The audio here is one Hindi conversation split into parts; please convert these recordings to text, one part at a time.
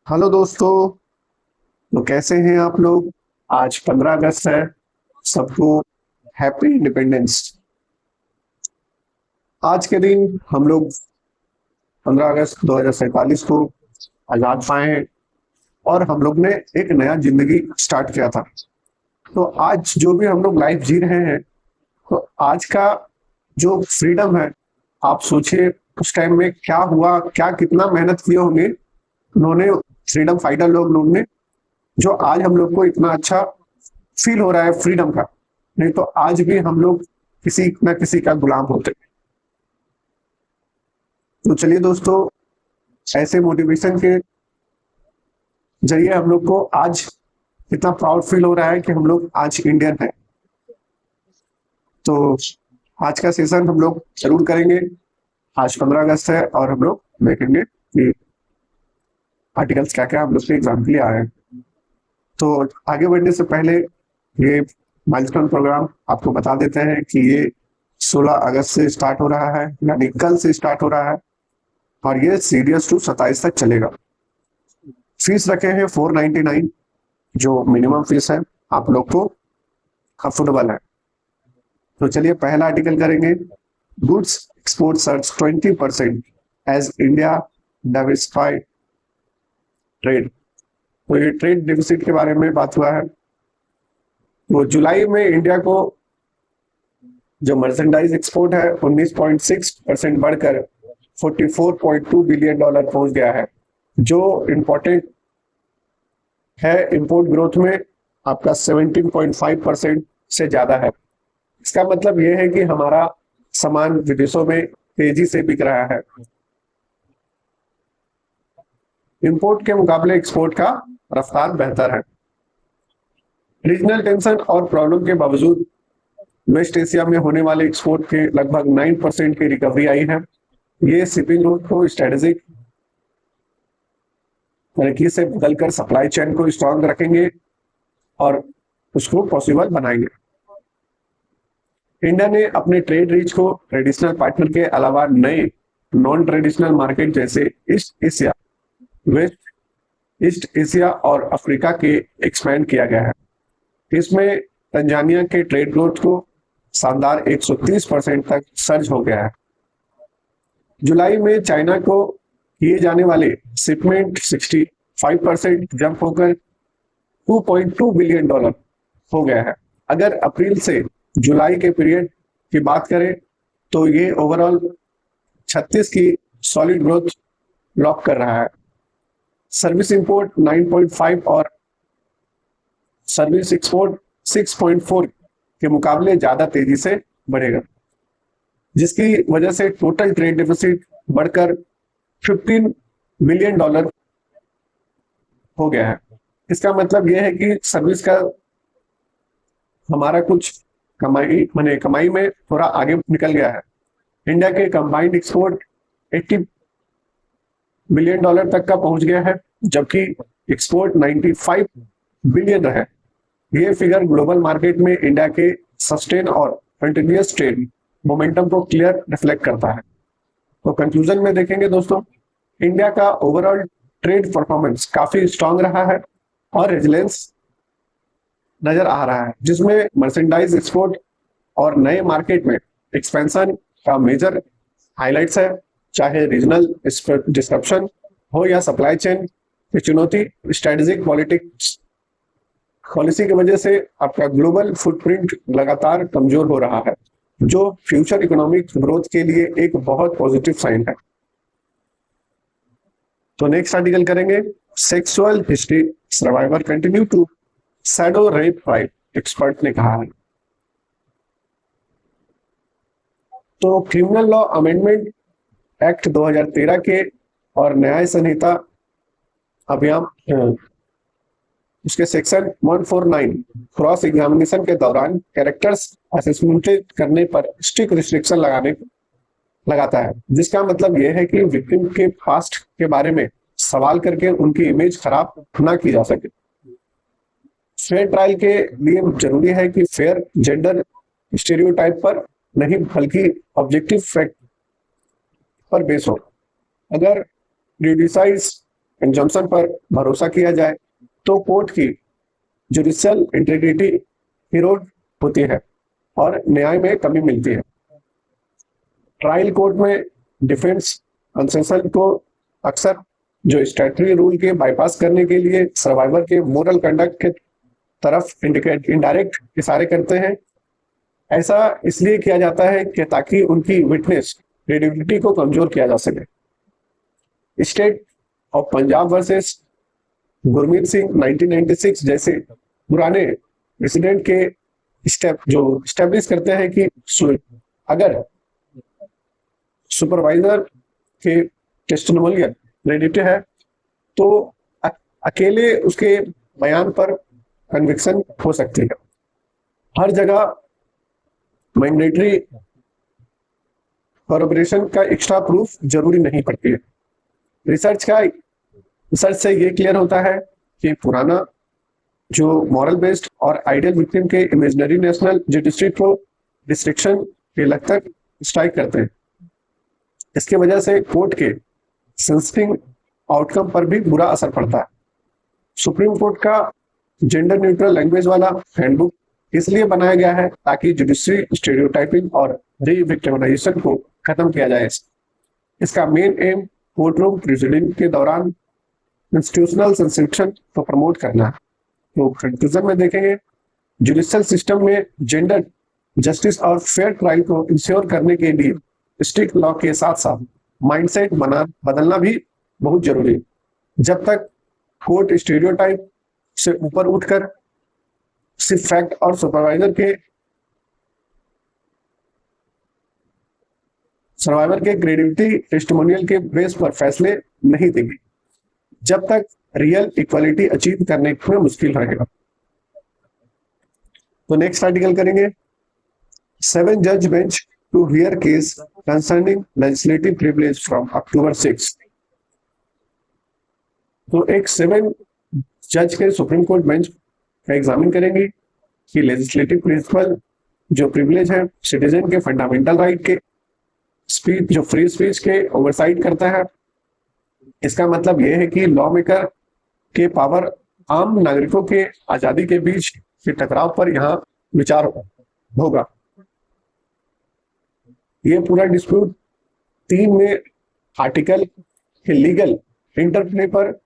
हेलो दोस्तों। तो कैसे हैं आप लोग। आज 15 अगस्त है। सबको हैप्पी इंडिपेंडेंस। आज के दिन हम लोग 15 अगस्त 2047 को आज़ाद पाए हैं और हम लोग ने एक नया जिंदगी स्टार्ट किया था। तो आज जो भी हम लोग लाइफ जी रहे हैं, तो आज का जो फ्रीडम है, आप सोचिए उस टाइम में क्या हुआ, क्या कितना मेहनत किए होंगे उन्होंने, फ्रीडम फाइटर लोग ने, जो आज हम लोग को इतना अच्छा फील हो रहा है फ्रीडम का। नहीं तो आज भी हम लोग किसी न किसी का गुलाम होते। तो चलिए दोस्तों, ऐसे मोटिवेशन के जरिए हम लोग को आज इतना प्राउड फील हो रहा है कि हम लोग आज इंडियन हैं। तो आज का सेशन हम लोग जरूर करेंगे। आज 15 अगस्त है और हम लोग देखेंगे कि आर्टिकल्स क्या क्या हम लोग के एग्जाम के लिए आए हैं। तो आगे बढ़ने से पहले ये माइलस्टोन प्रोग्राम आपको बता देते हैं कि ये 16 अगस्त से स्टार्ट हो रहा है, यानी कल से स्टार्ट हो रहा है और ये सीरियस टू 27 तक चलेगा। फीस रखे हैं 499, जो मिनिमम फीस है आप लोग को अफोर्डेबल है। तो चलिए पहला आर्टिकल करेंगे। Goods export search 20% as India diversify trade. तो ये ट्रेड डिफिसिट के बारे में बात हुआ है। तो जुलाई में इंडिया को जो मर्चेंडाइज एक्सपोर्ट है 19.6% बढ़कर 44.2 बिलियन डॉलर पहुंच गया है, जो इम्पोर्टेंट है। इंपोर्ट ग्रोथ में आपका 17.5% से ज्यादा है। इसका मतलब यह है कि हमारा सामान विदेशों में तेजी से बिक रहा है। इंपोर्ट के मुकाबले एक्सपोर्ट का रफ्तार बेहतर है। रीजनल टेंशन और प्रॉब्लम के बावजूद वेस्ट एशिया में होने वाले एक्सपोर्ट के लगभग 9% की रिकवरी आई है। ये शिपिंग रूट को स्ट्रेटेजिक तरीके से बदलकर सप्लाई चेन को स्ट्रांग रखेंगे और उसको पॉसिबल बनाएंगे। इंडिया ने अपने ट्रेड रीच को ट्रेडिशनल पार्टनर के अलावा नए नॉन ट्रेडिशनल मार्केट जैसे east Asia, west east Asia और अफ्रीका के एक्सपैंड किया गया है। इसमें तंजानिया के ट्रेड ग्रोथ को शानदार 130% तक सर्ज हो गया है। जुलाई में चाइना को किए जाने वाले शिपमेंट 65% जंप होकर 2.2 बिलियन डॉलर हो गया है। अगर अप्रैल से जुलाई के पीरियड की बात करें तो ये ओवरऑल 36 की सॉलिड ग्रोथ लॉक कर रहा है। सर्विस इंपोर्ट 9.5 और सर्विस एक्सपोर्ट 6.4 के मुकाबले ज्यादा तेजी से बढ़ेगा, जिसकी वजह से टोटल ट्रेड डेफिसिट बढ़कर 15 बिलियन डॉलर हो गया है। इसका मतलब यह है कि सर्विस का हमारा कुछ कमाई में थोड़ा आगे निकल गया है। इंडिया के कंबाइंड एक्सपोर्ट 80 बिलियन डॉलर तक का पहुंच गया है, जबकि एक्सपोर्ट 95 बिलियन है। ये फिगर ग्लोबल मार्केट में इंडिया के सस्टेन और कंटिन्यूअस ट्रेड मोमेंटम को क्लियर रिफ्लेक्ट करता है। तो कंक्लूजन में देखेंगे दोस्तों, इंडिया का ओवरऑल ट्रेड परफॉर्मेंस काफी स्ट्रांग रहा है और रेजिलेंस नजर आ रहा है, जिसमें मर्चेंडाइज एक्सपोर्ट और नए मार्केट में एक्सपेंशन का मेजर हाइलाइट्स है। चाहे रीजनल डिस्ट्रप्शन हो या सप्लाई चेन की चुनौती, स्ट्रेटेजिक पॉलिसी की वजह से आपका ग्लोबल फुटप्रिंट लगातार कमजोर हो रहा है, जो फ्यूचर इकोनॉमिक ग्रोथ के लिए एक बहुत पॉजिटिव साइन है। तो नेक्स्ट आर्टिकल करेंगे। Sexual history survivor continue to shadow rape right, expert ने कहा है। तो क्रिमिनल लॉ अमेंडमेंट एक्ट 2013 के और न्याय संहिता अभियान उसके सेक्शन 149 क्रॉस एग्जामिनेशन के दौरान कैरेक्टर्स असेसमेंट करने पर स्ट्रिक्ट रिस्ट्रिक्शन लगाता है, जिसका मतलब यह है कि विक्टिम के पास्ट के बारे में सवाल करके उनकी इमेज खराब ना की जा सके। फेयर ट्रायल के लिए जरूरी है कि फेयर जेंडर स्टेरियोटाइप पर नहीं बल्कि ऑब्जेक्टिव फैक्ट पर बेस हो। अगर ड्यूडिसाइज इंजम्पशन पर भरोसा किया जाए तो कोर्ट की जुडिशियल इंटीग्रिटी इरोड होती है और न्याय में कमी मिलती है। ट्रायल कोर्ट में डिफेंस कंसेशन को अक्सर जो स्टैट्यूटरी रूल के बाईपास करने के लिए सर्वाइवर के मोरल कंडक्ट के तरफ इनडायरेक्ट इशारे करते हैं। ऐसा इसलिए किया जाता है कि ताकि उनकी विटनेस क्रेडिबिलिटी को कमजोर किया जा सके। State of Punjab versus Gurmeet Singh 1996 जैसे पुराने प्रेसिडेंट के स्टेप जो स्टेब्लिश करते हैं कि अगर सुपरवाइजर के टेस्टिमोनियल क्रेडिट है तो अकेले उसके बयान पर कन्विक्शन हो सकती है। हर जगह मैंडेटरी कॉर्पोरेशन का एक्स्ट्रा प्रूफ जरूरी नहीं पड़ती है। रिसर्च से ये क्लियर होता है कि पुराना जो मॉरल बेस्ड और आइडियल विक्टिम के इमेजिनरी नेशनल जुडिशरी को रिस्ट्रिक्शन के लग तक स्ट्राइक करते हैं। इसके वजह से कोर्ट के सेंसिटिव आउटकम पर भी बुरा असर पड़ता है। सुप्रीम कोर्ट का जेंडर न्यूट्रल लैंग्वेज वाला हैंडबुक इसलिए बनाया गया है ताकि जुडिशरी स्टेरियोटाइपिंग और री-विक्टिमाइजेशन को खत्म किया जाए। इसका main M court room proceeding के दौरान इंस्टीट्यूशनल संरक्षण को प्रमोट करना है। तो कंक्लूजन में देखेंगे, जुडिशियल सिस्टम में जेंडर जस्टिस और फेयर ट्रायल को इंश्योर करने के लिए स्ट्रिक्ट लॉ के साथ साथ माइंडसेट बदलना भी बहुत जरूरी है। जब तक कोर्ट स्टीरियोटाइप से ऊपर उठकर सिर्फ फैक्ट और सुपरवाइजर के सर्वाइवर के क्रेडिबिलिटी टेस्टिमोनियल के बेस पर फैसले नहीं देंगे, जब तक रियल इक्वालिटी अचीव करने में मुश्किल रहेगा। तो नेक्स्ट आर्टिकल करेंगे 7 जज bench to hear case concerning legislative privilege from October 6। तो एक 7 जज के सुप्रीम कोर्ट बेंच का एग्जामिन करेंगे कि लेजिस्लेटिव प्रिंसिपल जो प्रिविलेज है सिटीजन के फंडामेंटल राइट के स्पीच जो फ्री स्पीच के ओवरसाइट करता है। इसका मतलब यह है कि लॉ मेकर के पावर आम नागरिकों के आजादी के बीच के टकराव पर यहाँ विचार होगा। ये पूरा डिस्प्यूट 3 में आर्टिकल के लीगल इंटरप्ले पर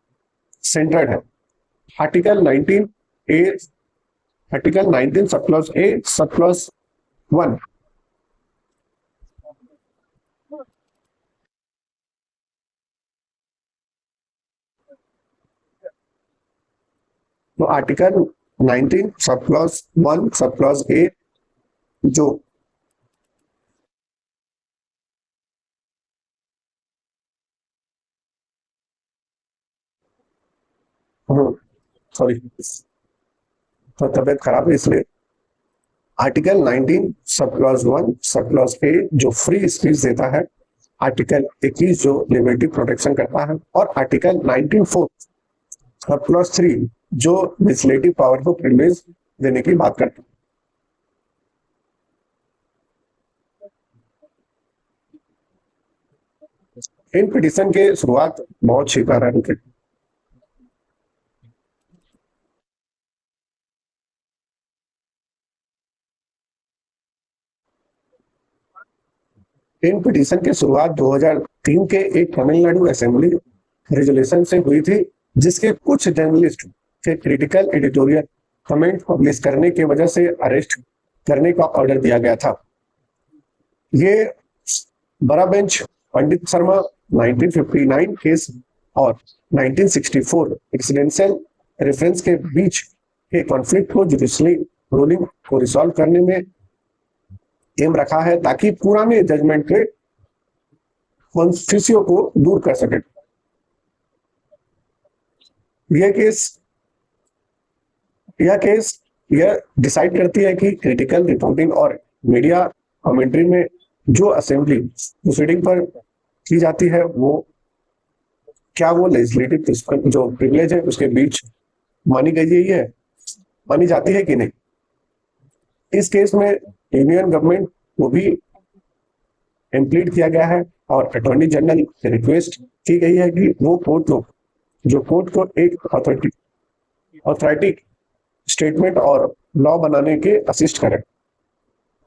सेंटर्ड है। Article 19 sub clause A sub clause 1। तो article 19 sub clause 1 sub clause A जो सॉरी तो तबियत खराब है इसलिए article 19 sub clause 1 sub clause A जो फ्री स्पीच देता है, आर्टिकल 21 जो लिबर्टी प्रोटेक्शन करता है और आर्टिकल 19(4) सब क्लॉज 3 जो लेजिस्लेटिव पावर को प्रिविलेज देने की बात करता है। इन पिटिशन के शुरुआत बहुत शिकार है। इन पिटीशन की शुरुआत 2003 के एक तमिलनाडु असेंबली रेजोल्यूशन से हुई थी, जिसके कुछ जर्नलिस्ट के क्रिटिकल एडिटोरियल कमेंट पब्लिश करने की वजह से अरेस्ट करने का ऑर्डर दिया गया था। ये बड़ा बेंच पंडित शर्मा 1959 केस और 1964 रेसिडेंशियल रेफरेंस के बीच के कॉन्फ्लिक्ट को जुडिशली रूलिंग को रिसॉल्व करने में एम रखा है ताकि पुराने जजमेंट के कॉन्फ्यूजियों को दूर कर सके। यह डिसाइड करती है कि क्रिटिकल रिपोर्टिंग और मीडिया कमेंट्री में जो असेंबली प्रोसीडिंग पर की जाती है वो क्या वो लेजिस्लेटिव जो प्रिविलेज है उसके बीच मानी जाती है कि नहीं। इस केस में यूनियन गवर्नमेंट को भी इम्प्लीड किया गया है और अटॉर्नी जनरल से रिक्वेस्ट की गई है कि वो कोर्ट को जो कोर्ट को एक ऑथोरिटी स्टेटमेंट और लॉ बनाने के असिस्ट करे।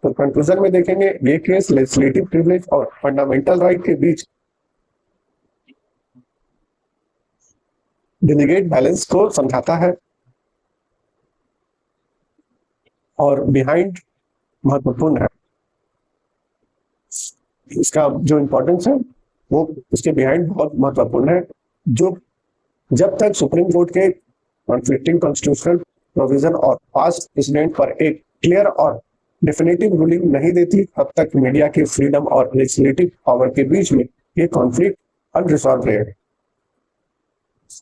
तो कंक्लूजन में देखेंगे ये केस लेजिस्लेटिव प्रिविलेज और फंडामेंटल राइट के बीच डेलीगेट बैलेंस को समझाता है और बिहाइंड महत्वपूर्ण है। इसका जो इंपॉर्टेंस है वो इसके बिहाइंड बहुत महत्वपूर्ण है। जो जब तक सुप्रीम कोर्ट के कॉन्फ्लिक्टिंग कॉन्स्टिट्यूशनल प्रोविजन और पास्ट प्रेसिडेंट पर एक क्लियर और डेफिनेटिव रूलिंग नहीं देती, तब तक मीडिया की फ्रीडम और लेजिस्लेटिव पावर के बीच में ये कॉन्फ्लिक्ट अनरिजॉल्व रहेगा।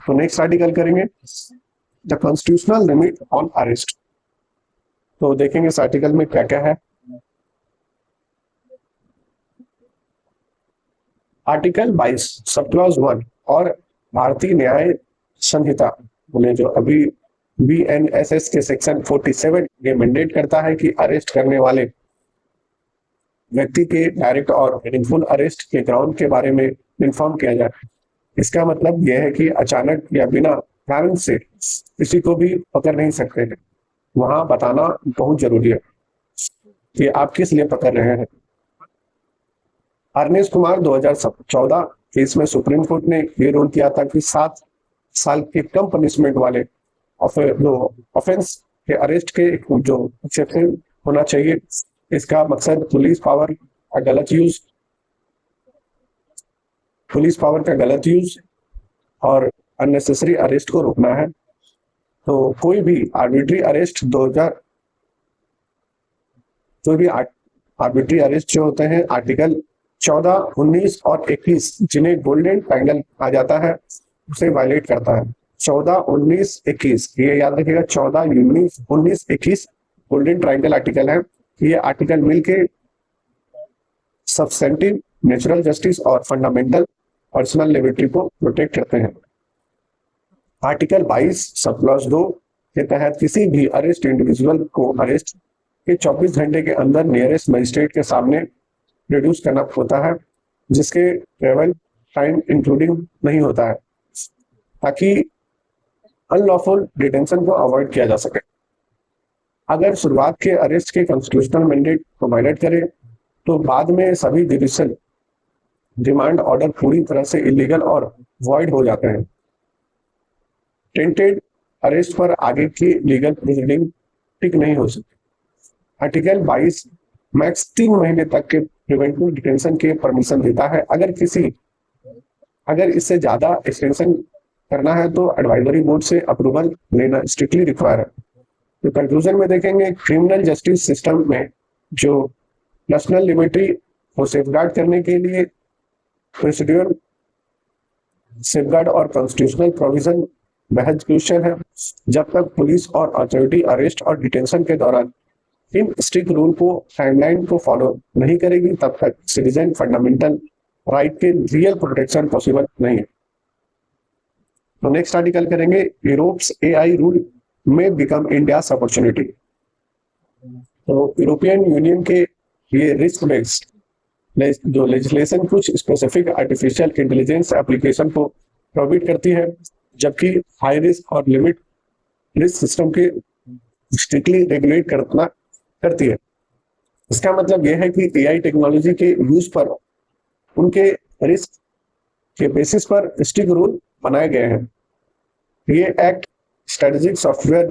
तो नेक्स्ट आर्टिकल करेंगे the constitutional limit on arrest. तो देखेंगे इस आर्टिकल में क्या क्या है। आर्टिकल 22 सब क्लॉज 1 और भारतीय न्याय संहिता में जो अभी BNSS के सेक्शन 47 ये मैंडेट करता है कि अरेस्ट करने वाले व्यक्ति के डायरेक्ट और मीनिंगफुल अरेस्ट के ग्राउंड के बारे में इन्फॉर्म किया जाए। इसका मतलब यह है कि अचानक या बिना कारण से किसी को भी पकड़ नहीं सकते हैं। वहां बताना बहुत जरूरी है कि आप किस लिए पकड़ रहे हैं। अर्नेस्ट कुमार 2014 केस में सुप्रीम कोर्ट ने ये रूल किया था कि 7 साल के कम पनिशमेंट वाले ऑफेंस के अरेस्ट के जो एक्सेप्शन होना चाहिए। इसका मकसद पुलिस पावर का गलत यूज और अननेसेसरी अरेस्ट को रोकना है। तो कोई भी आर्बिट्री अरेस्ट जो होते हैं आर्टिकल 14, 19 और 21 जिन्हें गोल्डन ट्रायंगल कहा जाता है उसे वायलेट करता है। 14, 19, 21 ये याद रखिएगा। 14, 19, 21 गोल्डन ट्रायंगल आर्टिकल है। ये आर्टिकल मिलके सब्सटेंटिव नेचुरल जस्टिस और फंडामेंटल पर्सनल लिबर्टी को प्रोटेक्ट करते हैं। आर्टिकल 22 सब क्लॉज 2 के तहत किसी भी अरेस्ट इंडिविजुअल को अरेस्ट के 24 घंटे के अंदर नियरेस्ट मजिस्ट्रेट के सामने रिड्यूस करना होता है, जिसके ट्रेवल टाइम इंक्लूडिंग नहीं होता है, ताकि अनलॉफुल डिटेंशन को अवॉइड किया जा सके। अगर शुरुआत के अरेस्ट के कॉन्स्टिट्यूशनल मैंडेट को वायलेट करे तो बाद में सभी जुडिशियल डिमांड ऑर्डर पूरी तरह से इलीगल और वॉइड हो जाते हैं। टेंटेड अरेस्ट पर आगे की लीगल प्रोसीडिंग टिक नहीं हो सकती। आर्टिकल 22 मैक्स 3 महीने तक के प्रिवेंटिव डिटेंशन के परमिशन देता है। अगर इससे ज्यादा एक्सटेंशन करना है तो एडवाइजरी बोर्ड से अप्रूवल लेना स्ट्रिक्टली रिक्वायर है। तो कंक्लूजन में देखेंगे क्रिमिनल जस्टिस सिस्टम में जो पर्सनल लिबर्टी को सेफगार्ड करने के लिए प्रोसीड्यूर सेफगार्ड और कॉन्स्टिट्यूशनल प्रोविजन बेहद क्रूशियल है। जब तक पुलिस और अथॉरिटी अरेस्ट और डिटेंशन के दौरान इन स्ट्रिक्ट रूल को टाइमलाइन को फॉलो नहीं करेगी, तब तक सिटीजन फंडामेंटल राइट के रियल प्रोटेक्शन पॉसिबल नहीं है। तो नेक्स्ट आर्टिकल करेंगे यूरोप्स AI रूल में बिकम इंडियाज अपॉर्चुनिटी। तो यूरोपियन यूनियन के ये रिस्क बेस्ड जो लेजिस्लेशन कुछ स्पेसिफिक आर्टिफिशियल इंटेलिजेंस एप्लीकेशन को प्रोहिबिट करती है, जबकि हाई रिस्क और लिमिट रिस्क सिस्टम के स्ट्रिक्टली रेगुलेट करती है। इसका मतलब यह है कि AI टेक्नोलॉजी के यूज पर उनके रिस्क के बेसिस पर स्ट्रिक्ट रूल बनाए गए हैं। ये एक्ट स्ट्रेटेजिक सॉफ्टवेयर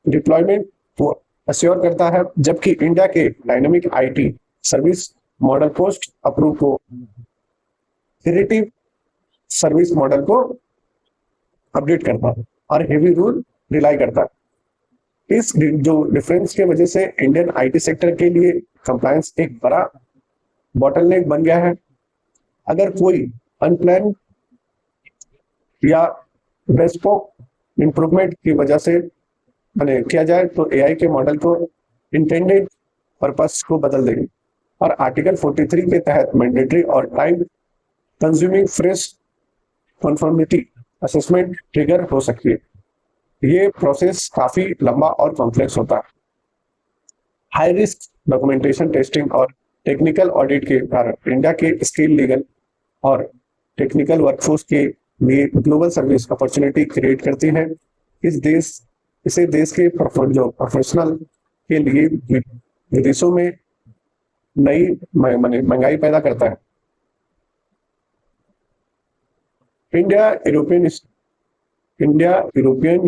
डिप्लॉयमेंट को अश्योर करता है, जबकि इंडिया के dynamic IT service model post approve को क्रिएटिव सर्विस मॉडल को अपडेट करता है और हेवी रूल रिलाई करता है। इस जो डिफरेंस के वजह से इंडियन IT सेक्टर के लिए कंप्लायंस एक बड़ा बॉटलनेक बन गया है। अगर कोई अनप्लान या बेस्पोक इंप्रूवमेंट की वजह से किया जाए तो AI के मॉडल को इंटेंडेड पर्पस को बदल देगी और आर्टिकल 43 के तहत मैंडेटरी और time consuming fresh conformity assessment trigger हो सकती है। ये प्रोसेस काफी लंबा और कॉम्प्लेक्स होता है। हाई रिस्क डॉक्यूमेंटेशन टेस्टिंग और टेक्निकल ऑडिट के कारण इंडिया के स्किल लीगल और टेक्निकल वर्कफोर्स के लिए ग्लोबल सर्विस अपॉर्चुनिटी क्रिएट करती है। इसे देश के जो प्रोफेशनल के लिए विदेशों में नई महंगाई पैदा करता है। India European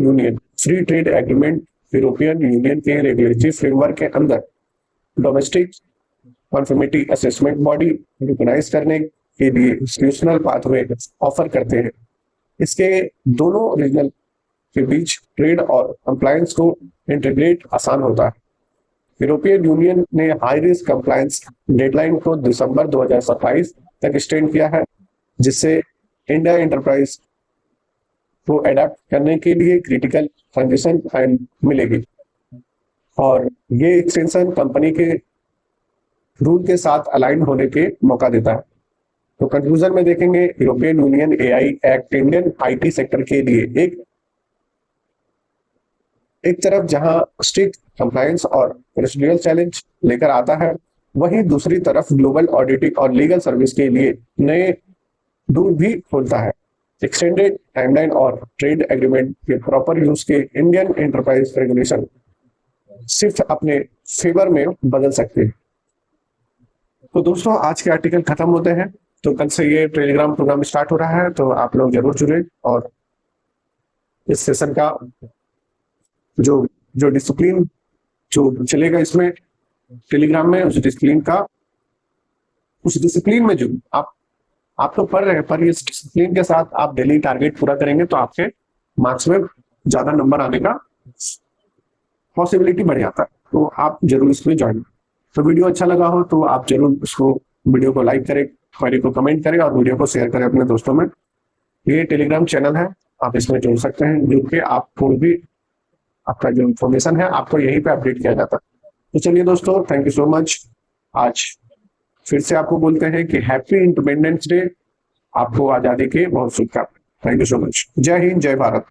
union free trade agreement European union के रेगुलेटरी फ्रेमवर्क के अंदर डोमेस्टिक कॉन्फर्मिटी असेसमेंट बॉडी रिकॉग्नाइज करने के लिए इंस्टीट्यूशनल पाथवे ऑफर करते हैं। इसके दोनों रीजनल के बीच ट्रेड और कंप्लायंस को इंटीग्रेट आसान होता है। यूरोपियन यूनियन ने हाई रिस्क कंप्लायंस डेडलाइन को दिसंबर 2027 तक एक्सटेंड किया है, जिससे इंडिया एंटरप्राइज को एडेप्ट करने के लिए क्रिटिकल ट्रांजिशन टाइम मिलेगी और ये एक्सटेंशन कंपनी के रूल के साथ अलाइन होने के मौका देता है। तो कंक्लूजन में देखेंगे, European union AI act Indian IT sector के लिए एक तरफ जहां स्ट्रिक्ट कंप्लायंस और प्रोसीड्यूरल चैलेंज लेकर आता है, वहीं दूसरी तरफ ग्लोबल ऑडिटिंग और लीगल सर्विस के लिए नए डोर भी खोलता है। एक्सटेंडेड टाइमलाइन और ट्रेड एग्रीमेंट के प्रॉपर यूज के इंडियन एंटरप्राइज रेगुलेशन सिर्फ अपने फेवर में बदल सकते हैं। तो दोस्तों, आज के आर्टिकल खत्म होते हैं। तो कल से ये टेलीग्राम प्रोग्राम स्टार्ट हो रहा है, तो आप लोग जरूर जुड़े और इस सेशन का जो डिसिप्लिन जो चलेगा इसमें टेलीग्राम में, उस डिसिप्लिन में जो आप तो पढ़ रहे हैं, पर इस डिसिप्लिन के साथ आप डेली टारगेट पूरा करेंगे तो आपके मार्क्स में ज्यादा नंबर आने का पॉसिबिलिटी बढ़ जाता है। तो आप जरूर इसमें ज्वाइन। तो वीडियो अच्छा लगा हो तो आप जरूर उसको वीडियो को लाइक करें, क्वेरी को कमेंट करें और वीडियो को शेयर करें अपने दोस्तों में। ये टेलीग्राम चैनल है, आप इसमें जुड़ सकते हैं, जुड़ के आपको भी आपका जो इन्फॉर्मेशन है आपको यहीं पे अपडेट किया जाता है। तो चलिए दोस्तों, थैंक यू सो मच। आज फिर से आपको बोलते हैं कि हैप्पी इंडिपेंडेंस डे, आपको आजादी के बहुत शुभकामनाएं। Thank you so much. जय हिंद, जय भारत।